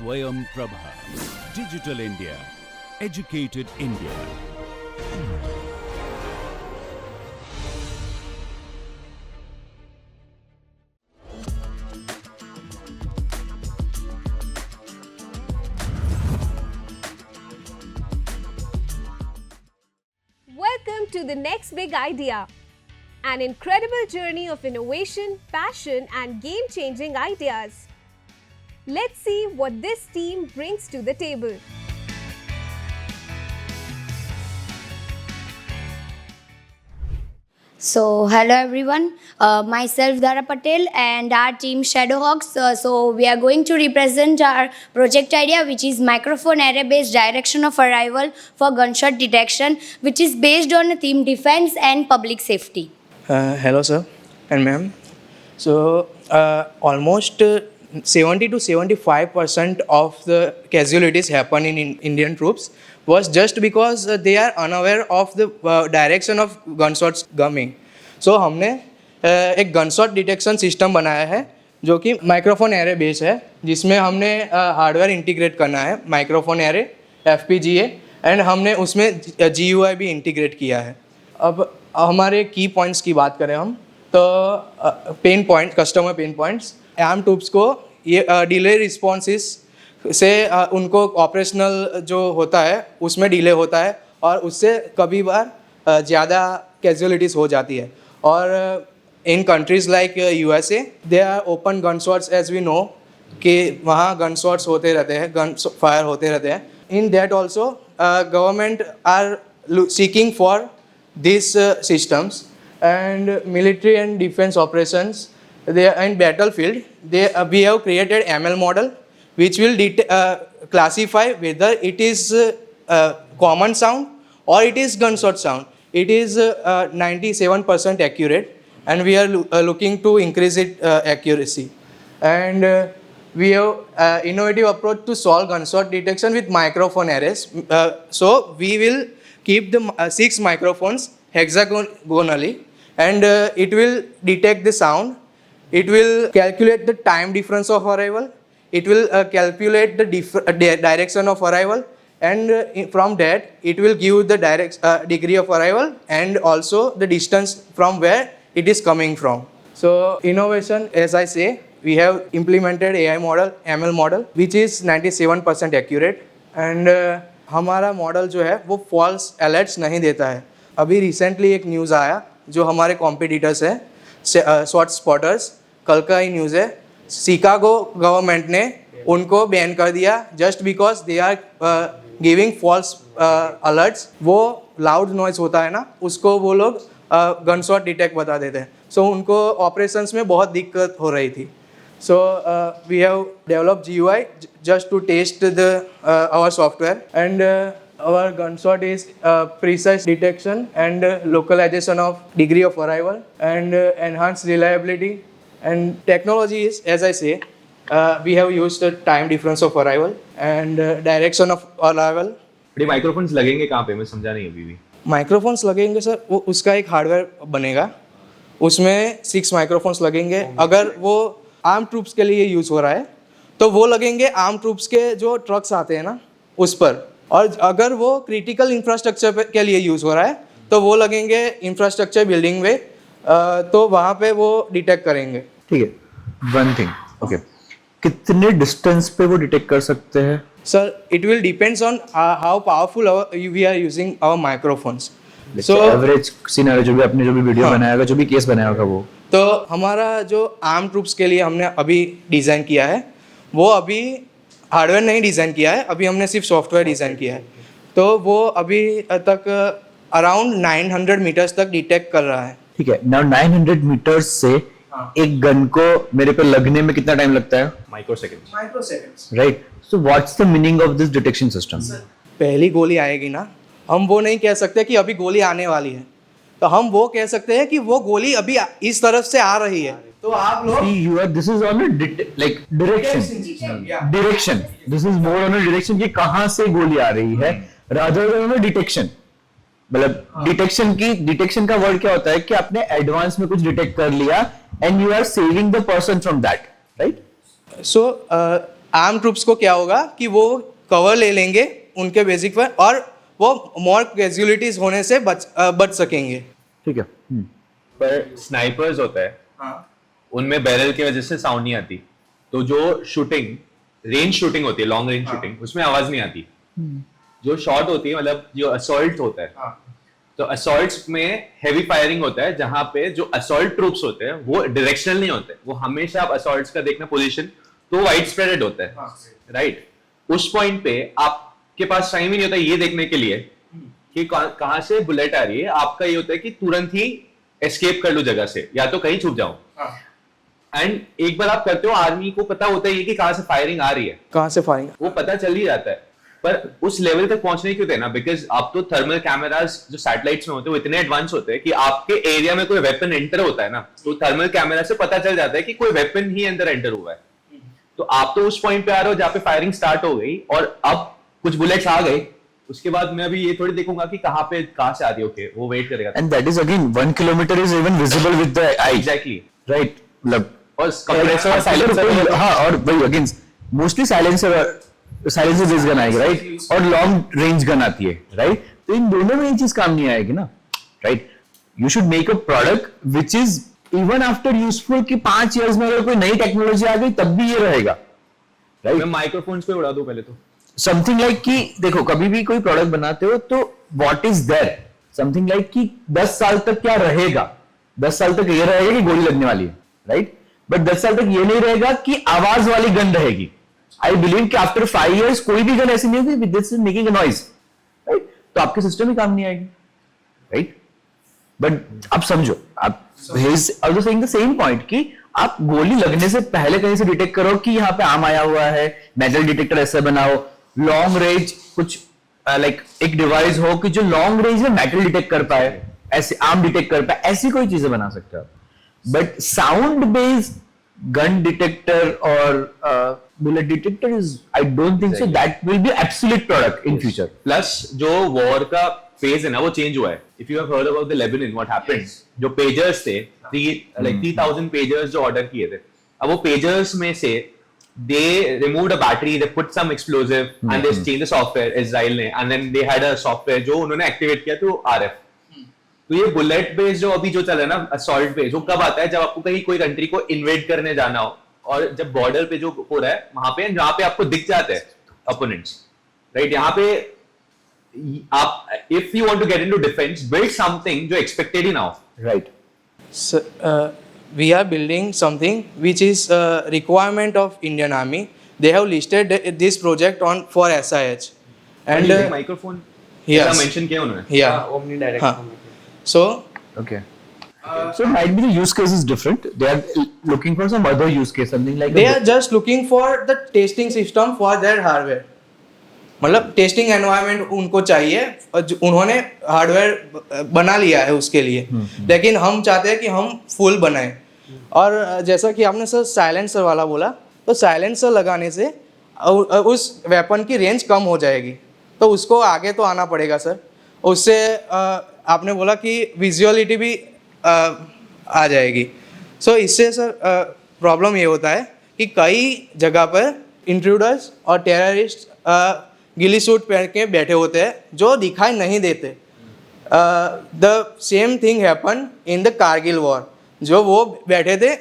Swayam Prabha. Digital India. Educated India. Welcome to the next big idea. An incredible journey of innovation, passion, and game-changing ideas. Let's see what this team brings to the table. So, hello everyone, myself Dara Patel and our team Shadowhawks. So, we are going to represent our project idea, which is microphone array based direction of arrival for gunshot detection, which is based on a theme defense and public safety. Hello sir and ma'am. So almost 70 to 75% of the casualties happen in Indian troops was just because they are unaware of the direction of gunshots coming. So हमने एक gunshot detection system बनाया है जो कि microphone array base है, जिसमें हमने hardware integrate करना है, माइक्रोफोन एरे FPGA, एंड हमने उसमें GUI भी इंटीग्रेट किया है. अब हमारे की पॉइंट्स की बात करें हम तो pain point, customer pain points, M troops को ये डिले रिस्पॉन्सिस से उनको ऑपरेशनल जो होता है उसमें डिले होता है और उससे कभी बार ज़्यादा कैजुअलिटीज़ हो जाती है. और in countries like USA they are open gun shots, as we know कि वहाँ गन शॉट्स होते रहते हैं, गन फायर होते रहते हैं. In that also government are seeking for these systems, and military and defense operations, they are in battlefield. We have created ML model which will classify whether it is common sound or it is gunshot sound. It is 97% accurate, and we are looking to increase it accuracy. And we have innovative approach to solve gunshot detection with microphone arrays. So we will keep the 6 microphones hexagonally, and it will detect the sound. It will calculate the time difference of arrival. It will calculate the direction of arrival, and from that it will give the degree of arrival and also the distance from where it is coming from. So innovation, as I say, we have implemented AI model, ML model, which is 97% accurate, and हमारा model जो है वो false alerts नहीं देता है. अभी recently एक news आया जो हमारे कॉम्पिटिटर्स है शॉट स्पॉटर्स, कल का ही न्यूज़ है, शिकागो गवर्नमेंट ने उनको बैन कर दिया just because they are giving false alerts. वो लाउड नॉइज होता है ना, उसको वो लोग गनशॉट डिटेक्ट बता देते हैं. सो उनको ऑपरेशंस में बहुत दिक्कत हो रही थी. So we have developed GUI just to test our software, and our gunshot is precise detection and localization of degree of arrival and enhanced reliability. And technology is, as I say, we have used the time difference of arrival and direction of arrival. ये microphones लगेंगे कहाँ पे, मैं समझा नहीं अभी भी. Microphones लगेंगे सर, वो उसका एक हार्डवेयर बनेगा, उसमें 6 माइक्रोफोन्स लगेंगे. अगर वो आर्म ट्रूप्स के लिए यूज़ हो रहा है तो वो लगेंगे आर्म ट्रूप्स के जो ट्रक्स आते हैं ना उस पर, और अगर वो क्रिटिकल इंफ्रास्ट्रक्चर के लिए यूज़ हो रहा है तो वो लगेंगे इंफ्रास्ट्रक्चर बिल्डिंग में, तो वहाँ पे वो डिटेक्ट करेंगे. ठीक है, वन थिंग, ओके, कितने डिस्टेंस पे वो डिटेक्ट कर सकते हैं? Sir it will depends on how powerful we are using our microphones. So average scenario जो भी आपने जो भी वीडियो बनाया होगा, जो भी केस बनाया होगा, वो तो हमारा जो आर्म ट्रूप्स के लिए हमने अभी डिज़ाइन किया है वो अभी हार्डवेयर नहीं डिज़ाइन किया है, अभी हमने सिर्फ सॉफ्टवेयर डिज़ाइन किया है. तो वो अभी तक अराउंड 900 मीटर्स तक डिटेक्ट कर रहा है. ठीक है. नाउ 900 मीटर्स से एक गन को मेरे पे लगने में कितना टाइम लगता है? Microseconds, right. So what's the meaning of this detection system? पहली गोली आएगी ना, हम वो नहीं कह सकते कि अभी गोली आने वाली है, तो हम वो कह सकते हैं कि वो गोली अभी इस तरफ से आ रही है. तो आप लोग this is on a like direction. This is more on a direction कि कहाँ से गोली आ रही है, rather than on a detection. मतलब डिटेक्शन का वर्ड क्या होता है कि आपने एडवांस में कुछ डिटेक्ट कर लिया and you are saving the person from that, right? So arm troops को क्या होगा कि वो कवर ले लेंगे उनके बेसिक पर और वो मोर कैजुअलिटीज होने से बच सकेंगे। ठीक है। पर स्नाइपर्स होता है, उनमें बैरल की वजह से साउंड नहीं आती, तो जो शूटिंग रेंज शूटिंग होती है, लॉन्ग रेंज शूटिंग, उसमें आवाज नहीं आती। जो शॉट होती है, मतलब जो असॉल्ट होता है, तो असॉल्ट्स में हेवी फायरिंग होता है, जहां पे जो असॉल्ट ट्रूप्स होते हैं वो डायरेक्शनल नहीं होते, वो हमेशा आप असॉल्ट्स का देखना पोजीशन तो वाइड स्प्रेडेड होता है, राइट। उस पॉइंट पे आपके पास टाइम ही नहीं होता ये देखने के लिए कि कहां से बुलेट आ रही है। आपका ये होता है कि तुरंत ही एस्केप कर लो जगह से, या तो कहीं छुप जाओ। एंड एक बार आप करते हो, आर्मी को पता होता है कि कहां से फायरिंग आ रही है, कहां से फायरिंग, वो पता चल ही जाता है। पर उस लेवल तक पहुंचने क्यों देना? बिकॉज आप तो थर्मल कैमरास जो सैटेलाइट्स में होते हैं वो इतने एडवांस होते हैं कि आपके एरिया में कोई वेपन एंटर होता है ना, तो थर्मल कैमरा से पता चल जाता है कि कोई वेपन ही अंदर एंटर हुआ है। तो आप तो उस पॉइंट पे आ रहे हो जहां पे फायरिंग स्टार्ट हो गई और अब कुछ बुलेट्स आ गए, उसके बाद मैं अभी ये थोड़ी देखूंगा कि कहां से आ रही है। ओके, वो वेट करेगा। And that is again 1 kilometre is even visible with the I. Exactly, right. मतलब और कंप्रेसर और साइलेंसर, हाँ, और वही again mostly silencer based gun आएगी, राइट, और लॉन्ग रेंज गन आती है, राइट। तो इन दोनों में ये चीज काम नहीं आएगी ना, right. You should make a product which is even after useful कि 5 इयर्स में अगर कोई नई टेक्नोलॉजी आ गई तब भी ये रहेगा, राइट। मैं माइक्रोफोन्स पे उड़ा दूं पहले तो। समथिंग लाइक कि देखो, कभी भी कोई प्रोडक्ट बनाते हो तो what is there, something like कि 10 साल तक क्या रहेगा। 10 साल तक ये रहेगा कि गोली लगने वाली है, राइट, बट 10 साल तक ये नहीं रहेगा कि आवाज वाली गन रहेगी। आई बिलीव कि आफ्टर 5 इयर्स कोई भी गन ऐसी नहीं होगी this is making a noise, right. तो आपके सिस्टम ही काम नहीं आएगी, राइट। बट आप समझो, आप also saying the same point कि आप गोली लगने से पहले कहीं से डिटेक्ट करो कि यहाँ पे आम आया हुआ है, मेटल डिटेक्टर ऐसे बनाओ, लॉन्ग रेंज कुछ लाइक एक डिवाइस हो कि जो लॉन्ग रेंज में मेटल डिटेक्ट कर पाए, ऐसे आम डिटेक्ट कर पाए, ऐसी कोई चीजें बना सकते हो। But sound based gun detector और bullet detector is I don't think so that will be absolute product in future. Plus जो वॉर का फेज है ना वो चेंज हुआ है। If you have heard about the Lebanon what happened, जो pagers थे 3000 पेजर्स जो ऑर्डर किए थे, अब वो पेजर्स में से they removed a battery, they put some explosive and they changed the software Israel ने, and then they had a software जो उन्होंने एक्टिवेट किया तो RF। तो ये बुलेट बेस्ड जो अभी जो चल रहा है ना, असॉल्ट बेस्ड, वो कब आता है? जब आपको कहीं कोई कंट्री को इन्वेड करने जाना हो और जब बॉर्डर पे जो हो रहा है वहां पे, जहां पे आपको दिख जाते हैं अपोनेंट्स, राइट। यहाँ पे आप if you want to get into defence, build something जो एक्सपेक्टेड ही ना हो, right. So, we are building something which is a requirement of Indian Army. They have listed this project on for SIH. And microphone yes, mention किया उन्होंने। yeah, omnidirectional. So Okay. So it might be the use case is different. They are looking for some other use case, something like they are just looking for the testing system for their hardware. मतलब testing environment उनको चाहिए और उन्होंने hardware बना लिया है उसके लिए, लेकिन हम चाहते हैं कि हम फुल बनाएं। और जैसा कि आपने सर साइलेंसर वाला बोला, तो साइलेंसर लगाने से उस वेपन की रेंज कम हो जाएगी, तो उसको आगे तो आना पड़ेगा सर। उससे आपने बोला कि विजुअलिटी भी आ जाएगी। सो इससे सर प्रॉब्लम ये होता है कि कई जगह पर इंट्रूडर्स और टेररिस्ट गिली सूट पहन के बैठे होते हैं जो दिखाई नहीं देते। The same thing happen in the Kargil war, जो वो बैठे थे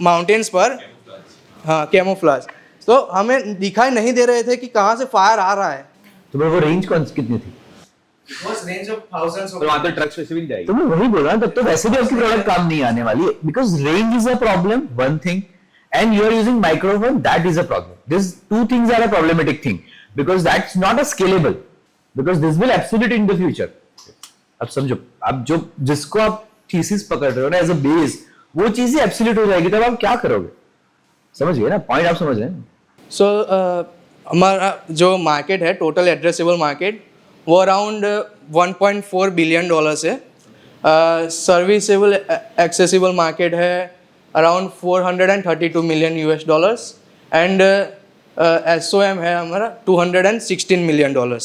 माउंटेन्स पर, हाँ, कैमोफ्लेज, तो हमें दिखाई नहीं दे रहे थे कि कहाँ से फायर आ रहा है। तो वो रेंज कितनी थी? रेंज ऑफ थाउजेंड्स तो वहां तो ट्रक्स वैसे भी नहीं जाएगी। तो मैं वही बोल रहा हूँ, तब तो वैसे भी आपकी प्रोडक्ट काम नहीं आने वाली है, because range is a problem, one thing, and you are using microphone, that is a problem. This two things are a problematic thing, because that's not a scalable, because this will absolute in the future. अब समझो, अब जो जिसको आप thesis पकड़ रहे हो ना एज अ बेस, वो चीजें एब्सोल्यूट हो जाएगी, तब आप क्या करोगे? समझ गए ना पॉइंट? आप समझ रहे हैं? सो हमारा जो मार्केट है, टोटल एड्रेसेबल मार्केट, वो अराउंड $1.4 बिलियन है। सर्विसेबल एक्सेसिबल मार्केट है अराउंड $432 मिलियन एंड SOM है हमारा $216 मिलियन।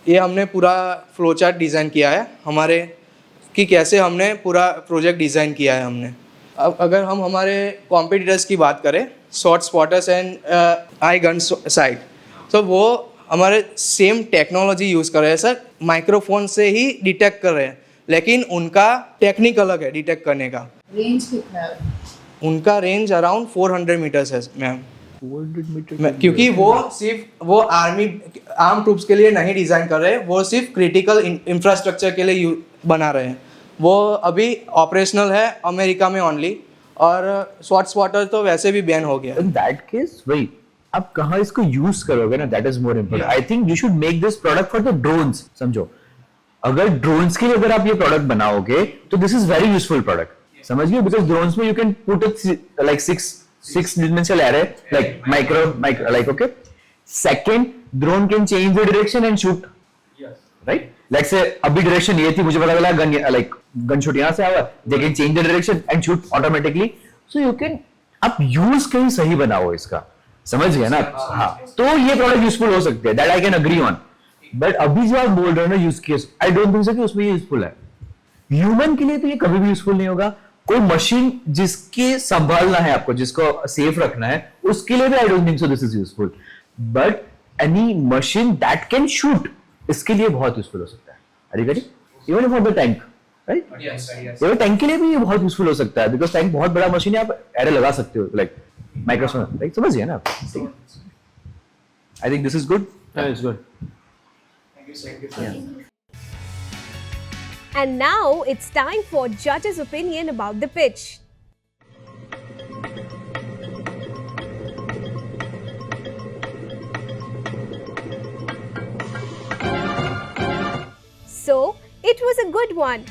ये हमने पूरा फ्लो चार्ट डिज़ाइन किया है हमारे, कि कैसे हमने पूरा प्रोजेक्ट डिज़ाइन किया है हमने। अब अगर हम हमारे कॉम्पिटिटर्स की बात करें, short spotters and I gun side, तो वो हमारे सेम टेक्नोलॉजी यूज़ कर रहे हैं सर, माइक्रोफोन से ही डिटेक्ट कर रहे हैं, लेकिन उनका टेक्निक अलग है डिटेक्ट करने का। रेंज कितना है? उनका रेंज अराउंड 400 मीटर्स है मैम। 400 मीटर, क्योंकि वो आर्म ट्रूप्स के लिए नहीं डिज़ाइन कर रहे, वो सिर्फ क्रिटिकल इंफ्रास्ट्रक्चर के लिए बना रहे हैं। वो अभी ऑपरेशनल है अमेरिका में ओनली, और शॉर्ट स्पॉटर तो वैसे भी बैन हो गया। इन दैट केस वही आप कहाँ इसको यूज करोगे ना, that is more important. I think you should make this product for the drones. समझो, अगर ड्रोन्स के लिए अगर आप ये प्रोडक्ट बनाओगे तो this is very useful product, समझ गए? बिकॉज ड्रोन्स में you can put like six dimensional array, like micro, like okay. Second, drone can change the direction and shoot. Yes. Right? Like say अभी direction ये थी, मुझे पता चला gun shoot यहाँ से आया, they can change the direction and shoot automatically. So you can, आप use कहीं सही बनाओ इसका, समझ गए ना? हाँ, तो ये प्रोडक्ट यूजफुल हो सकते हैं, that I can agree on. But अभी जो आप बोल रहे हो ना use case, I don't think so कि उसमें ये यूजफुल है। ह्यूमन के लिए तो ये कभी भी यूजफुल नहीं होगा। कोई मशीन जिसके संभालना है आपको, जिसको सेफ रखना है, उसके लिए भी I don't think so this is useful. But any machine that can shoot, इसके लिए बहुत यूजफुल हो सकता है। Are you getting? Even for the tank, right? Even tank के लिए भी ये बहुत यूजफुल हो सकता है, बिकॉज टैंक बहुत बड़ा मशीन है, आप एरे लगा सकते हो, लाइक माइक्रोसॉफ्ट, लाइक समझिए ना आप। I think this is good. It's good. And now it's time for judges' opinion about the pitch. So, it was a good one.